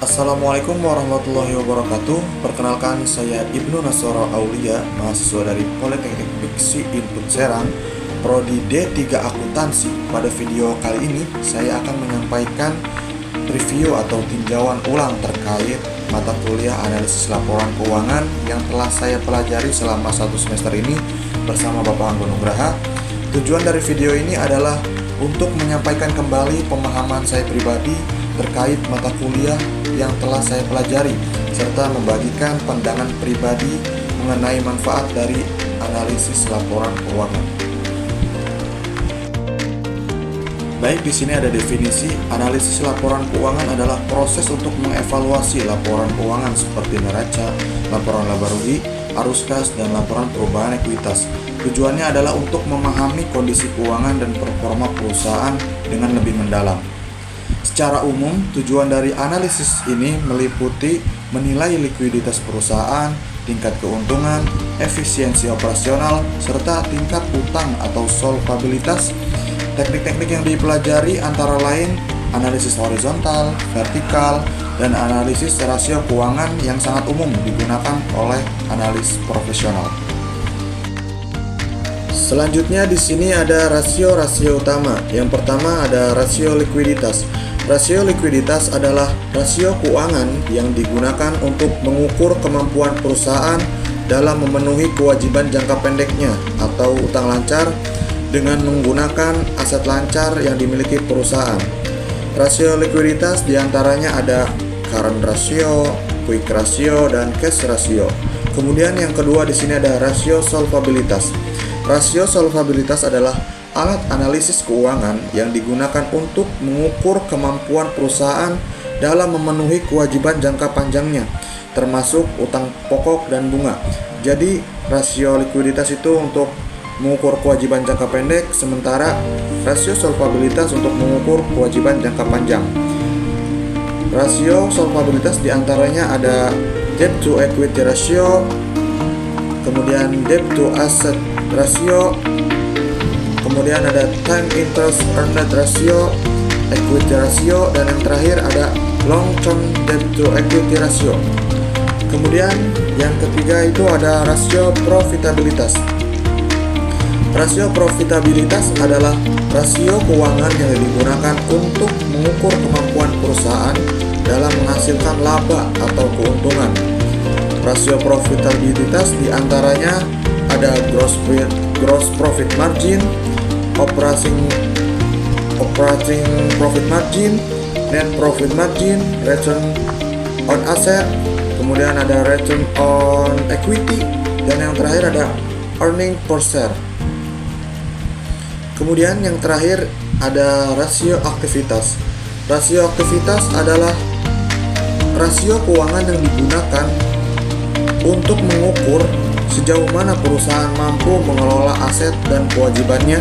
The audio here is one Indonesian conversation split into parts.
Assalamualaikum warahmatullahi wabarakatuh. Perkenalkan, saya Ibnu Nasoro Aulia, mahasiswa dari Politeknik Biksi Input Serang, Prodi D3 Akuntansi. Pada video kali ini, saya akan menyampaikan review atau tinjauan ulang terkait mata kuliah analisis laporan keuangan yang telah saya pelajari selama 1 semester ini bersama Bapak Angga Nugraha. Tujuan dari video ini adalah untuk menyampaikan kembali pemahaman saya pribadi terkait mata kuliah yang telah saya pelajari, serta membagikan pandangan pribadi mengenai manfaat dari analisis laporan keuangan. Baik, di sini ada definisi. Analisis laporan keuangan adalah proses untuk mengevaluasi laporan keuangan seperti neraca, laporan laba rugi, arus kas, dan laporan perubahan ekuitas. Tujuannya adalah untuk memahami kondisi keuangan dan performa perusahaan dengan lebih mendalam. Secara umum, tujuan dari analisis ini meliputi menilai likuiditas perusahaan, tingkat keuntungan, efisiensi operasional, serta tingkat utang atau solvabilitas. Teknik-teknik yang dipelajari antara lain analisis horizontal, vertikal, dan analisis rasio keuangan yang sangat umum digunakan oleh analis profesional. Selanjutnya di sini ada rasio-rasio utama. Yang pertama ada rasio likuiditas. Rasio likuiditas adalah rasio keuangan yang digunakan untuk mengukur kemampuan perusahaan dalam memenuhi kewajiban jangka pendeknya atau utang lancar dengan menggunakan aset lancar yang dimiliki perusahaan. Rasio likuiditas diantaranya ada current ratio, quick ratio, dan cash ratio. Kemudian yang kedua di sini ada rasio solvabilitas. Rasio solvabilitas adalah alat analisis keuangan yang digunakan untuk mengukur kemampuan perusahaan dalam memenuhi kewajiban jangka panjangnya, termasuk utang pokok dan bunga. Jadi, rasio likuiditas itu untuk mengukur kewajiban jangka pendek, sementara rasio solvabilitas untuk mengukur kewajiban jangka panjang. Rasio solvabilitas diantaranya ada debt to equity ratio, kemudian debt to asset ratio, kemudian ada time interest earned ratio, equity ratio, dan yang terakhir ada long term debt to equity ratio. Kemudian yang ketiga itu ada rasio profitabilitas. Rasio profitabilitas adalah rasio keuangan yang digunakan untuk mengukur kemampuan perusahaan dalam menghasilkan laba atau keuntungan. Rasio profitabilitas diantaranya ada gross profit margin, operating profit margin, net profit margin, return on asset, kemudian ada return on equity, dan yang terakhir ada earning per share. Kemudian yang terakhir ada rasio aktivitas. Rasio aktivitas adalah rasio keuangan yang digunakan untuk mengukur sejauh mana perusahaan mampu mengelola aset dan kewajibannya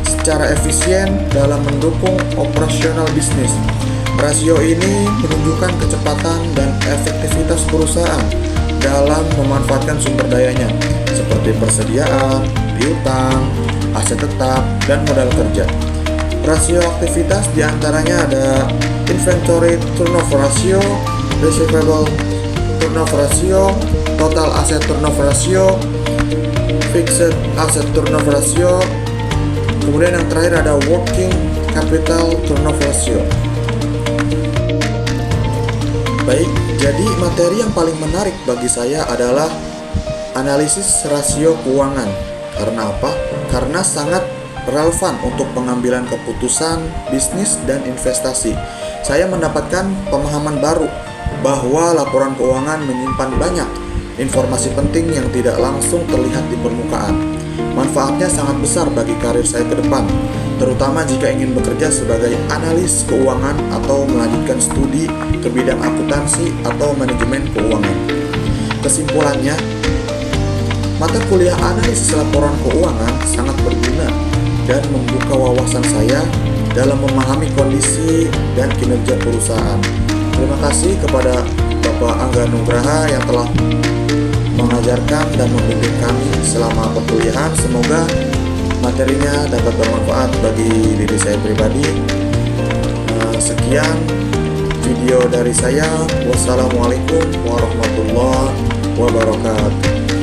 secara efisien dalam mendukung operasional bisnis. Rasio ini menunjukkan kecepatan dan efektivitas perusahaan dalam memanfaatkan sumber dayanya, seperti persediaan, piutang, aset tetap, dan modal kerja. Rasio aktivitas diantaranya ada inventory turnover ratio, receivable turnover ratio, total asset turnover ratio, fixed asset turnover ratio, kemudian yang terakhir ada working capital turnover ratio. Baik, jadi materi yang paling menarik bagi saya adalah analisis rasio keuangan. Karena apa? Karena sangat relevan untuk pengambilan keputusan bisnis dan investasi. Saya mendapatkan pemahaman baru bahwa laporan keuangan menyimpan banyak informasi penting yang tidak langsung terlihat di permukaan. Manfaatnya sangat besar bagi karir saya ke depan, terutama jika ingin bekerja sebagai analis keuangan atau melanjutkan studi ke bidang akuntansi atau manajemen keuangan. Kesimpulannya, mata kuliah analisis laporan keuangan sangat berguna dan membuka wawasan saya dalam memahami kondisi dan kinerja perusahaan. Terima kasih kepada Bapak Angga Nugraha yang telah mengajarkan dan membimbing kami selama perkuliahan. Semoga materinya dapat bermanfaat bagi diri saya pribadi. Sekian video dari saya. Wassalamualaikum warahmatullahi wabarakatuh.